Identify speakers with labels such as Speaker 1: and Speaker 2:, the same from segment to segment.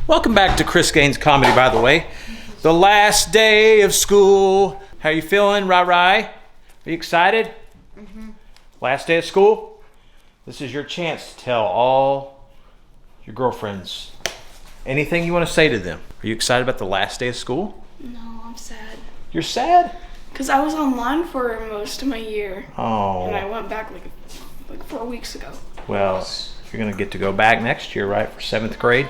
Speaker 1: Welcome back to Chris Gaines Comedy, by the way. The last day of school. How you feeling, Rai? Are you excited? Mm-hmm. Last day of school? This is your chance to tell all your girlfriends anything you want to say to them. Are you excited about the last day of school?
Speaker 2: No, I'm sad.
Speaker 1: You're sad?
Speaker 2: Because I was online for most of my year.
Speaker 1: Oh.
Speaker 2: And I went back like 4 weeks ago.
Speaker 1: Well, you're going to get to go back next year, right, for 7th grade?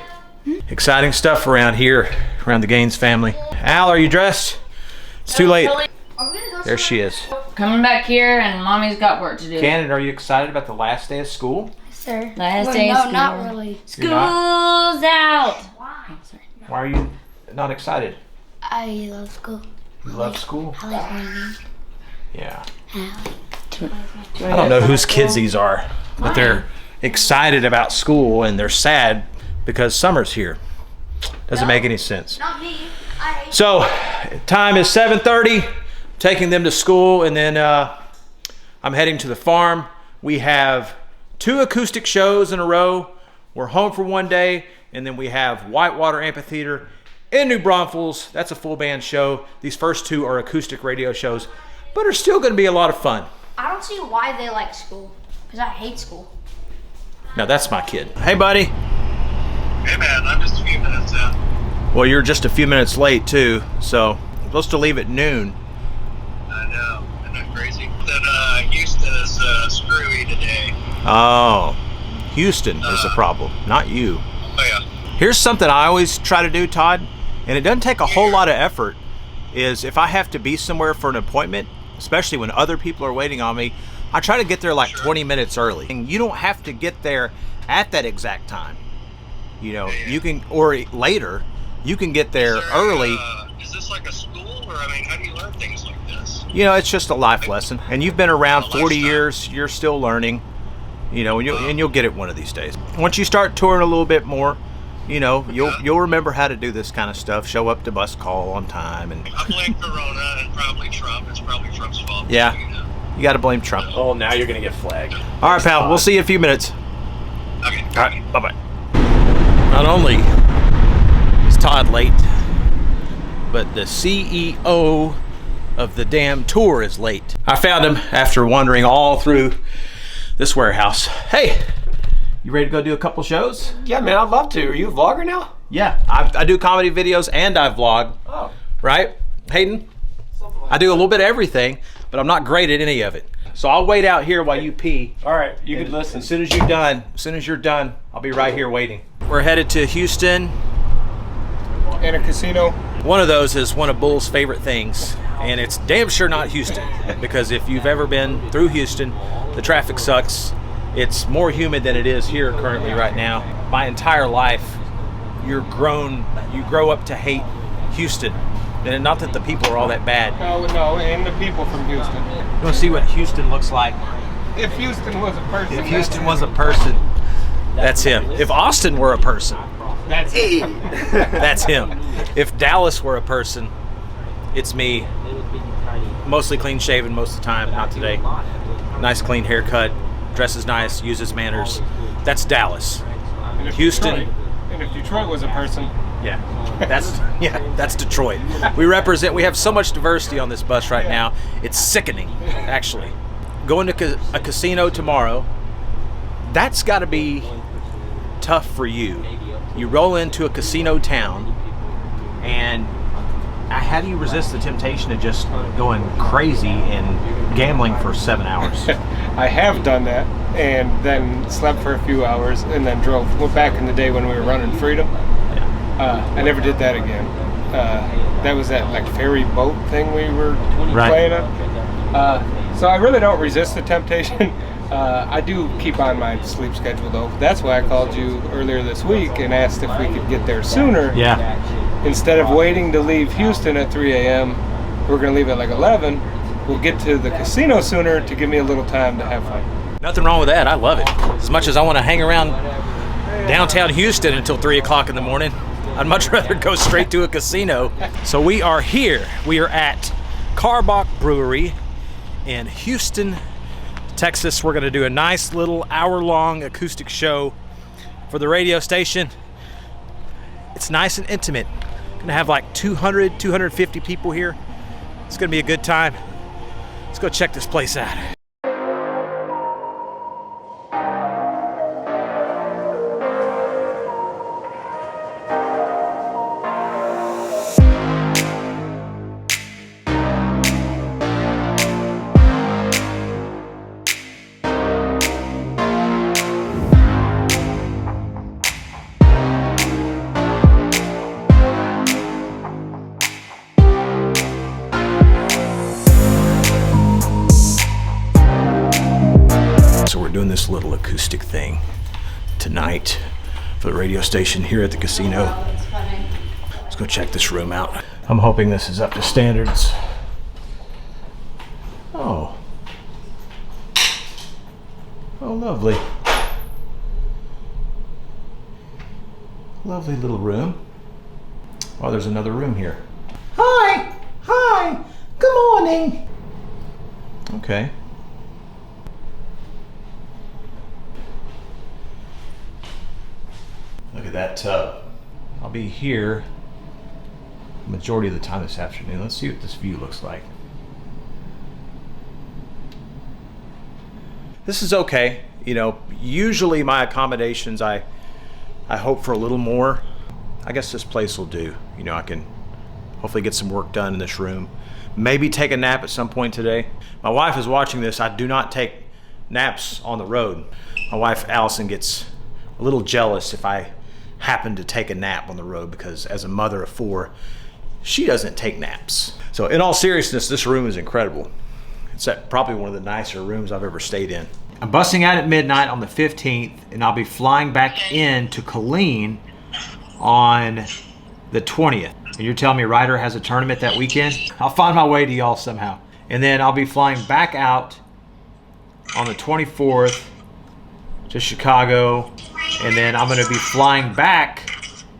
Speaker 1: Exciting stuff around here, around the Gaines family. Al, are you dressed? It's too late. There she is.
Speaker 3: Coming back here, and Mommy's got work to do.
Speaker 1: Cannon, are you excited about the last day of school?
Speaker 2: Sir.
Speaker 3: Last day of school.
Speaker 2: No, not really.
Speaker 3: School's out.
Speaker 2: Why?
Speaker 3: Oh, sorry.
Speaker 1: Why are you not excited?
Speaker 2: I love school.
Speaker 1: You love school?
Speaker 2: I like learning.
Speaker 1: Yeah.
Speaker 2: I
Speaker 1: I don't know whose kids these are, but they're excited about school and they're sad because summer's here. Doesn't make any sense.
Speaker 2: Not me.
Speaker 1: So, time is 7:30. Taking them to school, and then I'm heading to the farm. We have 2 acoustic shows in a row. We're home for one day, and then we have Whitewater Amphitheater in New Braunfels. That's a full band show. These first 2 are acoustic radio shows, but are still going to be a lot of fun.
Speaker 4: I don't see why they like school, because I hate school.
Speaker 1: Now that's my kid. Hey, buddy.
Speaker 5: Hey man, I'm just a few minutes in.
Speaker 1: Well, you're just a few minutes late too, so I'm supposed to leave at noon.
Speaker 5: I know, isn't that crazy? That Houston is screwy today.
Speaker 1: Oh, Houston is the problem, not you.
Speaker 5: Oh yeah.
Speaker 1: Here's something I always try to do, Todd, and it doesn't take a whole lot of effort, is if I have to be somewhere for an appointment, especially when other people are waiting on me, I try to get there like 20 minutes early. And you don't have to get there at that exact time. You know, you can, or later, you can get there early.
Speaker 5: Is this like a school, or I mean, how do you learn things like this?
Speaker 1: You know, it's just a life lesson. And you've been around 40 years, you're still learning, you know, and you'll get it one of these days. Once you start touring a little bit more, you know, you'll remember how to do this kind of stuff. Show up to bus call on time. And
Speaker 5: I blame Corona and probably Trump. It's probably Trump's fault.
Speaker 1: yeah, you got to blame Trump. Oh, now you're going to get flagged. All right, pal, we'll see you in a few minutes.
Speaker 5: Okay.
Speaker 1: All right, bye-bye. Not only is Todd late, but the CEO of the damn tour is late. I found him after wandering all through this warehouse. Hey, you ready to go do a couple shows?
Speaker 6: Yeah, man, I'd love to. Are you a vlogger now?
Speaker 1: Yeah, I do comedy videos and I vlog. Oh. Right, Hayden? I do a little bit of everything, but I'm not great at any of it. So I'll wait out here while you pee.
Speaker 6: All right, you can listen.
Speaker 1: As soon as you're done, I'll be right here waiting. We're headed to Houston.
Speaker 6: In a casino.
Speaker 1: One of those is one of Bull's favorite things, and it's damn sure not Houston, because if you've ever been through Houston, the traffic sucks. It's more humid than it is here currently right now. My entire life, you grow up to hate Houston. And not that the people are all that bad.
Speaker 6: No, and the people from Houston.
Speaker 1: You want to see what Houston looks like?
Speaker 6: If Houston was a person.
Speaker 1: If Houston was a person, that's him. If Austin were a person,
Speaker 6: that's him.
Speaker 1: that's him. If Dallas were a person, it's me. Mostly clean shaven most of the time, not today. Nice clean haircut, dresses nice, uses manners. That's Dallas. Houston.
Speaker 6: And if Detroit was a person.
Speaker 1: Yeah, that's Detroit. We have so much diversity on this bus right now. It's sickening, actually. Going to a casino tomorrow, that's got to be tough for you. You roll into a casino town, and how do you resist the temptation of just going crazy and gambling for 7 hours?
Speaker 6: I have done that, and then slept for a few hours, and then went back in the day when we were running Freedom. I never did that again. That was that like ferry boat thing we were playing on. So I really don't resist the temptation. I do keep on my sleep schedule though. That's why I called you earlier this week and asked if we could get there sooner.
Speaker 1: Yeah.
Speaker 6: Instead of waiting to leave Houston at 3 a.m., we're going to leave at like 11. We'll get to the casino sooner to give me a little time to have fun.
Speaker 1: Nothing wrong with that. I love it. As much as I want to hang around downtown Houston until 3 o'clock in the morning, I'd much rather go straight to a casino. So we are here. We are at Carbach Brewery in Houston, Texas. We're going to do a nice little hour-long acoustic show for the radio station. It's nice and intimate. Gonna have like 200, 250 people here. It's gonna be a good time. Let's go check this place out. So we're doing this little acoustic thing tonight for the radio station here at the casino. Let's go check this room out. I'm hoping this is up to standards. Oh. Oh, lovely. Lovely little room. Oh, there's another room here. Hi! Hi! Good morning! Okay. Look at that tub. I'll be here majority of the time this afternoon. Let's see what this view looks like. This is okay. You know, usually my accommodations, I hope for a little more. I guess this place will do. You know, I can hopefully get some work done in this room. Maybe take a nap at some point today. My wife is watching this. I do not take naps on the road. My wife, Allison, gets a little jealous if I happen to take a nap on the road because as a mother of 4, she doesn't take naps. So in all seriousness, this room is incredible. It's probably one of the nicer rooms I've ever stayed in. I'm busing out at midnight on the 15th, and I'll be flying back in to Colleen on the 20th. And you're telling me Ryder has a tournament that weekend? I'll find my way to y'all somehow. And then I'll be flying back out on the 24th to Chicago, and then I'm going to be flying back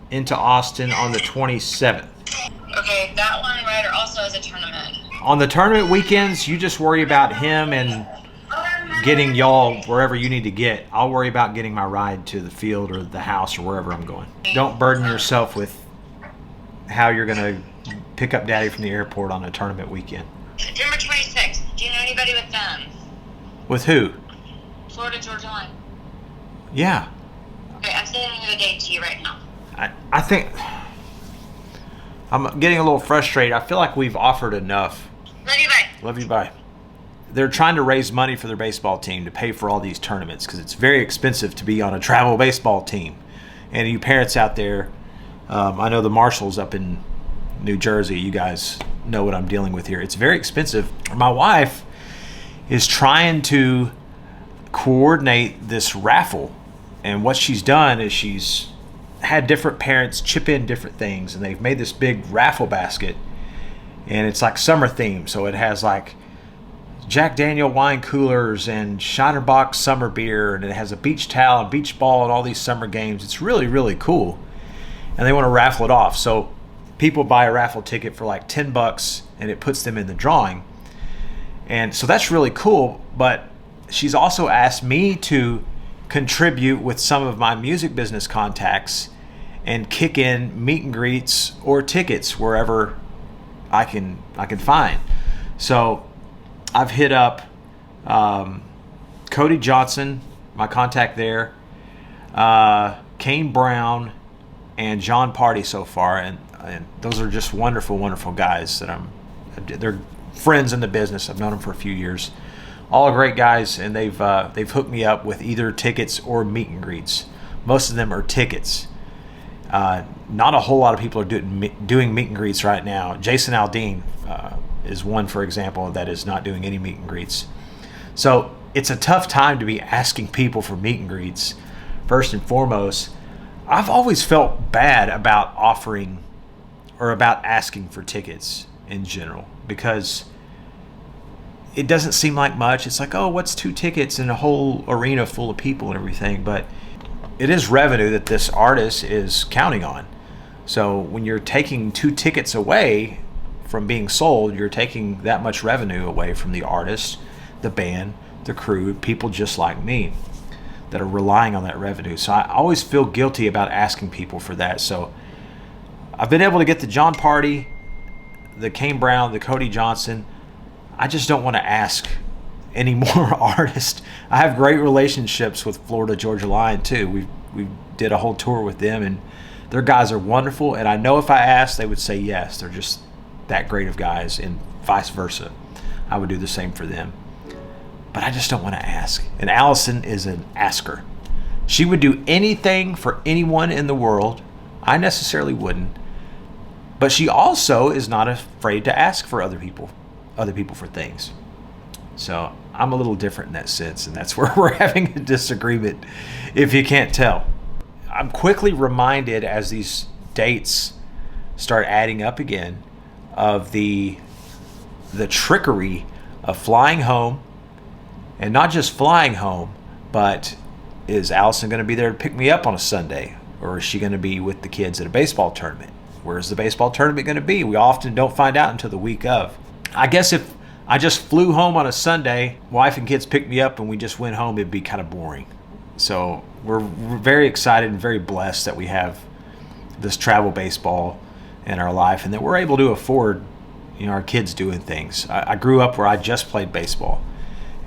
Speaker 1: into Austin on the 27th.
Speaker 7: Okay, that one Ryder also has a tournament.
Speaker 1: On the tournament weekends, you just worry about him and getting y'all wherever you need to get. I'll worry about getting my ride to the field or the house or wherever I'm going. Don't burden yourself with how you're going to pick up Daddy from the airport on a tournament weekend.
Speaker 7: September 26th. Do you know anybody with them?
Speaker 1: With who?
Speaker 7: Florida Georgia Line.
Speaker 1: Yeah.
Speaker 7: Okay, I'm sending you the date to you right now.
Speaker 1: I think I'm getting a little frustrated. I feel like we've offered enough.
Speaker 7: Love you, bye.
Speaker 1: Love you, bye. They're trying to raise money for their baseball team to pay for all these tournaments because it's very expensive to be on a travel baseball team. And you parents out there, I know the Marshalls up in New Jersey, you guys know what I'm dealing with here. It's very expensive. My wife is trying to coordinate this raffle, and what she's done is she's had different parents chip in different things, and they've made this big raffle basket, and it's like summer themed. So it has like Jack Daniel wine coolers and Shiner Box summer beer, and it has a beach towel and beach ball and all these summer games. It's really, really cool, and they want to raffle it off. So people buy a raffle ticket for like $10 and it puts them in the drawing, and so that's really cool. But she's also asked me to contribute with some of my music business contacts and kick in meet and greets or tickets wherever I can find. So I've hit up Cody Johnson, my contact there, Kane Brown, and John Party so far, and those are just wonderful, wonderful guys that they're friends in the business. I've known them for a few years. All great guys, and they've hooked me up with either tickets or meet and greets. Most of them are tickets. Not a whole lot of people are doing meet and greets right now. Jason Aldean is one, for example, that is not doing any meet and greets. So it's a tough time to be asking people for meet and greets. First and foremost, I've always felt bad about offering or about asking for tickets in general because it doesn't seem like much. It's like, oh, what's 2 tickets in a whole arena full of people and everything? But it is revenue that this artist is counting on. So when you're taking 2 tickets away from being sold, you're taking that much revenue away from the artist, the band, the crew, people just like me that are relying on that revenue. So I always feel guilty about asking people for that. So I've been able to get the John Party, the Kane Brown, the Cody Johnson. I just don't want to ask any more artists. I have great relationships with Florida Georgia Line too. We did a whole tour with them, and their guys are wonderful. And I know if I asked, they would say yes. They're just that great of guys, and vice versa. I would do the same for them. But I just don't want to ask. And Allison is an asker. She would do anything for anyone in the world. I necessarily wouldn't. But she also is not afraid to ask for other people for things. So I'm a little different in that sense, and that's where we're having a disagreement, if you can't tell. I'm quickly reminded as these dates start adding up again of the trickery of flying home, and not just flying home, but is Allison going to be there to pick me up on a Sunday, or is she going to be with the kids at a baseball tournament? Where's the baseball tournament going to be? We often don't find out until the week of. I guess if I just flew home on a Sunday, wife and kids picked me up and we just went home, it'd be kind of boring. So we're very excited and very blessed that we have this travel baseball in our life, and that we're able to afford, our kids doing things. I grew up where I just played baseball,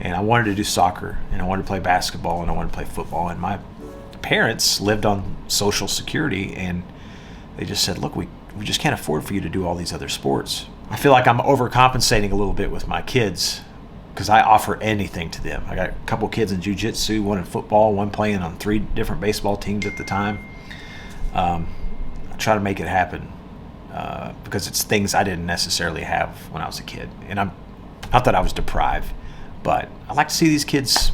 Speaker 1: and I wanted to do soccer, and I wanted to play basketball, and I wanted to play football. And my parents lived on Social Security, and they just said, look, we just can't afford for you to do all these other sports. I feel like I'm overcompensating a little bit with my kids because I offer anything to them. I got a couple kids in jiu-jitsu, one in football, one playing on 3 different baseball teams at the time. I try to make it happen because it's things I didn't necessarily have when I was a kid. And I'm not that I was deprived, but I like to see these kids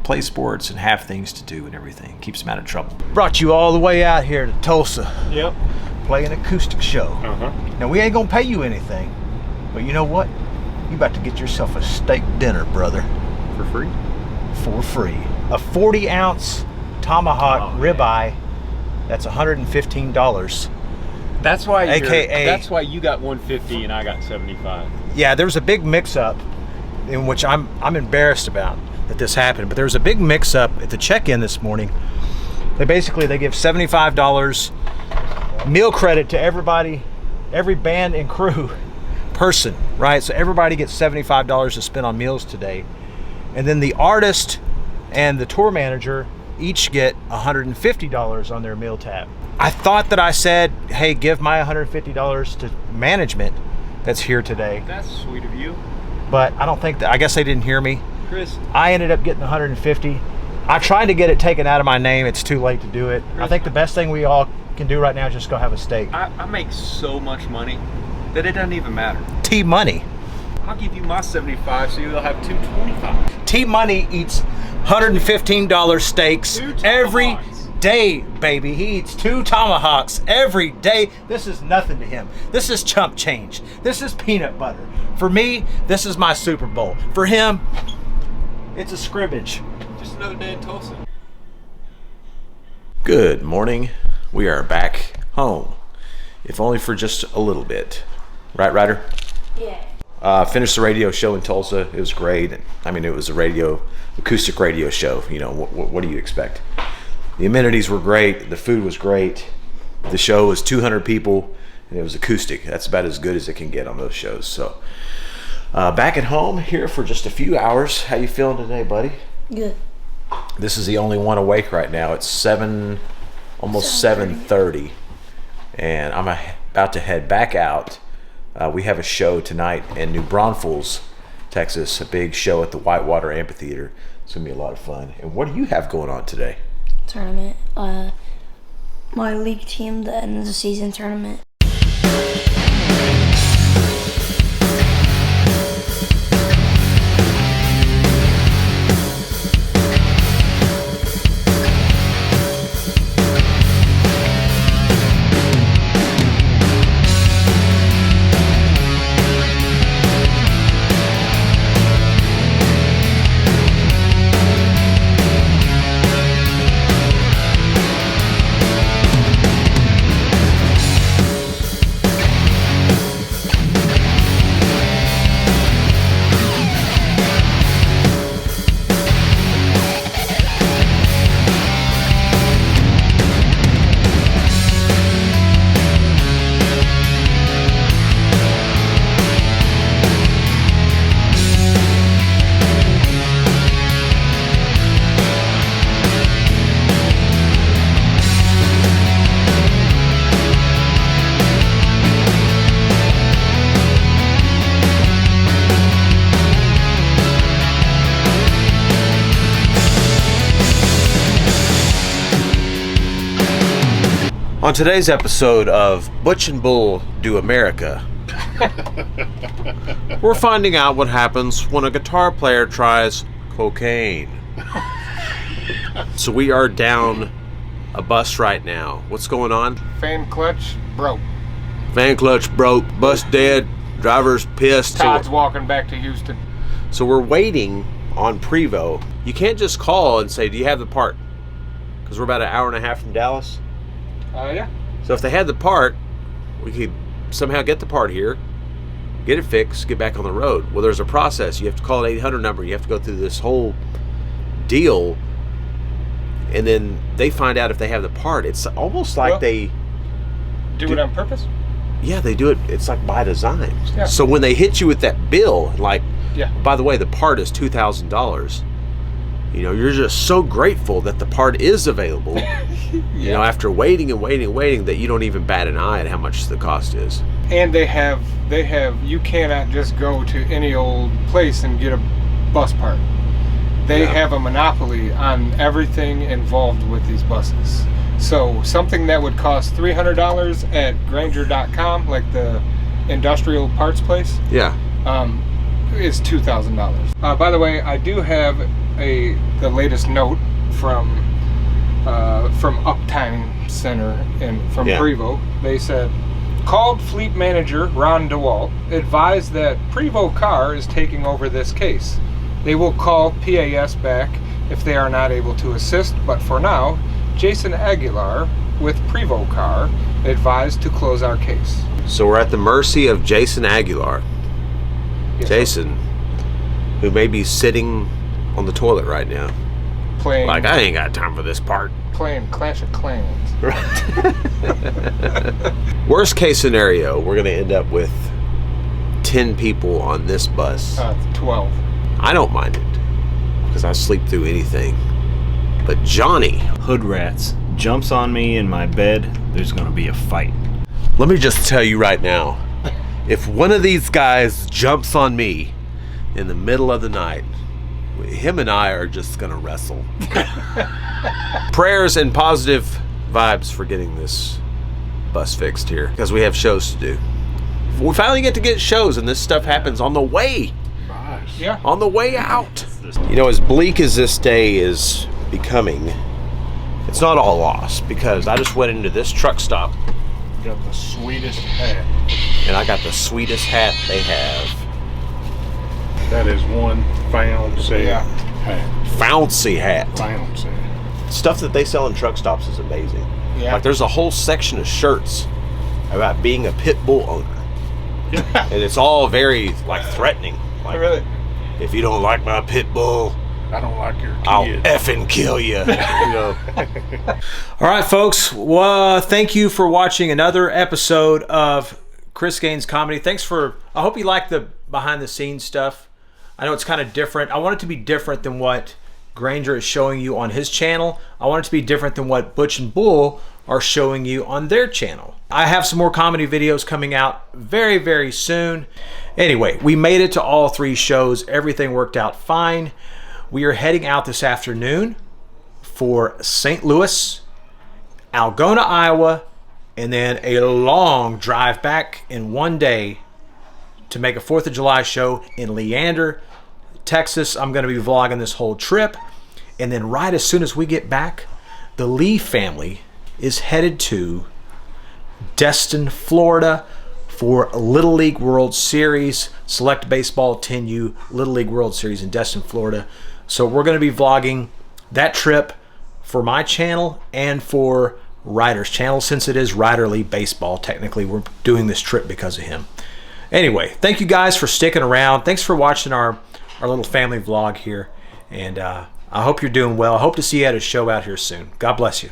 Speaker 1: play sports and have things to do and everything. Keeps them out of trouble. Brought you all the way out here to Tulsa.
Speaker 6: Yep.
Speaker 1: Play an acoustic show.
Speaker 6: Uh-huh.
Speaker 1: Now, we ain't gonna pay you anything, but you know what? You about to get yourself a steak dinner, brother.
Speaker 6: For free?
Speaker 1: For free. A 40-ounce tomahawk ribeye. That's $115.
Speaker 6: That's why
Speaker 1: AKA
Speaker 6: that's why you got 150 and I got 75.
Speaker 1: Yeah, there was a big mix-up in which I'm embarrassed about that this happened, but there was a big mix-up at the check-in this morning. They give $75 meal credit to everybody, every band and crew person, right? So everybody gets $75 to spend on meals today. And then the artist and the tour manager each get $150 on their meal tab. I thought that I said, hey, give my $150 to management that's here today.
Speaker 6: That's sweet of you.
Speaker 1: But I don't think that, I guess they didn't hear me.
Speaker 6: Chris.
Speaker 1: I ended up getting $150. I tried to get it taken out of my name. It's too late to do it. I think the best thing we all can do right now is just go have a steak.
Speaker 6: I make so much money that it doesn't even matter.
Speaker 1: T-Money.
Speaker 6: I'll give you my 75 so you'll have 225.
Speaker 1: T-Money eats $115 steaks every day, baby. He eats 2 tomahawks every day. This is nothing to him. This is chump change. This is peanut butter. For me, this is my Super Bowl. For him, it's a scrimmage.
Speaker 6: Just another day in Tulsa.
Speaker 1: Good morning. We are back home, if only for just a little bit. Right, Ryder?
Speaker 4: Yeah.
Speaker 1: Finished the radio show in Tulsa. It was great. I mean, it was a acoustic radio show. What do you expect? The amenities were great. The food was great. The show was 200 people, and it was acoustic. That's about as good as it can get on those shows. So, back at home here for just a few hours. How you feeling today, buddy?
Speaker 2: Good.
Speaker 1: This is the only one awake right now. It's almost 7:30, and I'm about to head back out. We have a show tonight in New Braunfels, Texas, a big show at the Whitewater Amphitheater. It's gonna be a lot of fun. And what do you have going on today?
Speaker 2: Tournament. My league team, the end of the season tournament.
Speaker 1: On today's episode of Butch and Bull Do America, we're finding out what happens when a guitar player tries cocaine. So we are down a bus right now. What's going on?
Speaker 6: Fan clutch broke.
Speaker 1: Van clutch broke, bus dead, driver's pissed.
Speaker 6: Todd's walking back to Houston.
Speaker 1: So we're waiting on Prevo. You can't just call and say, do you have the part? Because we're about an hour and a half from Dallas.
Speaker 6: Yeah.
Speaker 1: So if they had the part, we could somehow get the part here, get it fixed, get back on the road. Well, there's a process. You have to call an 800 number. You have to go through this whole deal, and then they find out if they have the part. It's almost like they
Speaker 6: do it on purpose.
Speaker 1: Yeah, they do it. It's like by design.
Speaker 6: Yeah.
Speaker 1: So when they hit you with that bill, like,
Speaker 6: yeah,
Speaker 1: by the way, the part is $2,000. You know, you're just so grateful that the part is available. You know, after waiting and waiting and waiting, that you don't even bat an eye at how much the cost is.
Speaker 6: And they have. You cannot just go to any old place and get a bus part. They have a monopoly on everything involved with these buses. So something that would cost $300 at Grainger.com, like the industrial parts place, is $2,000. By the way, I do have the latest note from Uptime Center from Prevo. They said, called fleet manager Ron DeWalt advised that Prevo Car is taking over this case. They will call PAS back if they are not able to assist, but for now, Jason Aguilar with Prevo Car advised to close our case.
Speaker 1: So we're at the mercy of Jason Aguilar. Yes, Jason, who may be sitting on the toilet right now.
Speaker 6: Playing,
Speaker 1: like, I ain't got time for this part.
Speaker 6: Playing Clash of Clans.
Speaker 1: Worst case scenario, we're going to end up with 10 people on this bus.
Speaker 6: 12.
Speaker 1: I don't mind it, because I sleep through anything. But Johnny,
Speaker 8: hood rats, jumps on me in my bed, there's going to be a fight.
Speaker 1: Let me just tell you right now, if one of these guys jumps on me in the middle of the night, him and I are just going to wrestle. Prayers and positive vibes for getting this bus fixed here, because we have shows to do. We finally get to get shows, and this stuff happens on the way.
Speaker 9: Nice.
Speaker 6: Yeah.
Speaker 1: On the way out. You know, as bleak as this day is becoming, it's not all lost, because I just went into this truck stop.
Speaker 9: You got the sweetest hat.
Speaker 1: And I got the sweetest hat they have.
Speaker 9: That is one fancy hat.
Speaker 1: Fancy hat.
Speaker 9: Fancy.
Speaker 1: Stuff that they sell in truck stops is amazing.
Speaker 6: Yeah.
Speaker 1: Like, there's a whole section of shirts about being a pit bull owner. And it's all very, like, threatening. Like,
Speaker 6: really?
Speaker 1: If you don't like my pit bull,
Speaker 9: I don't like your kid.
Speaker 1: I'll effing kill you. You know? All right, folks. Well, thank you for watching another episode of Chris Gaines Comedy. I hope you like the behind the scenes stuff. I know it's kind of different. I want it to be different than what Grainger is showing you on his channel. I want it to be different than what Butch and Bull are showing you on their channel. I have some more comedy videos coming out very, very soon. Anyway, we made it to all 3 shows. Everything worked out fine. We are heading out this afternoon for St. Louis, Algona, Iowa, and then a long drive back in one day to make a 4th of July show in Leander, Texas. I'm going to be vlogging this whole trip. And then right as soon as we get back, the Lee family is headed to Destin, Florida for Little League World Series, Select Baseball 10U Little League World Series in Destin, Florida. So we're going to be vlogging that trip for my channel and for Ryder's channel, since it is Ryder Lee Baseball. Technically, we're doing this trip because of him. Anyway, thank you guys for sticking around. Thanks for watching our little family vlog here. And I hope you're doing well. I hope to see you at a show out here soon. God bless you.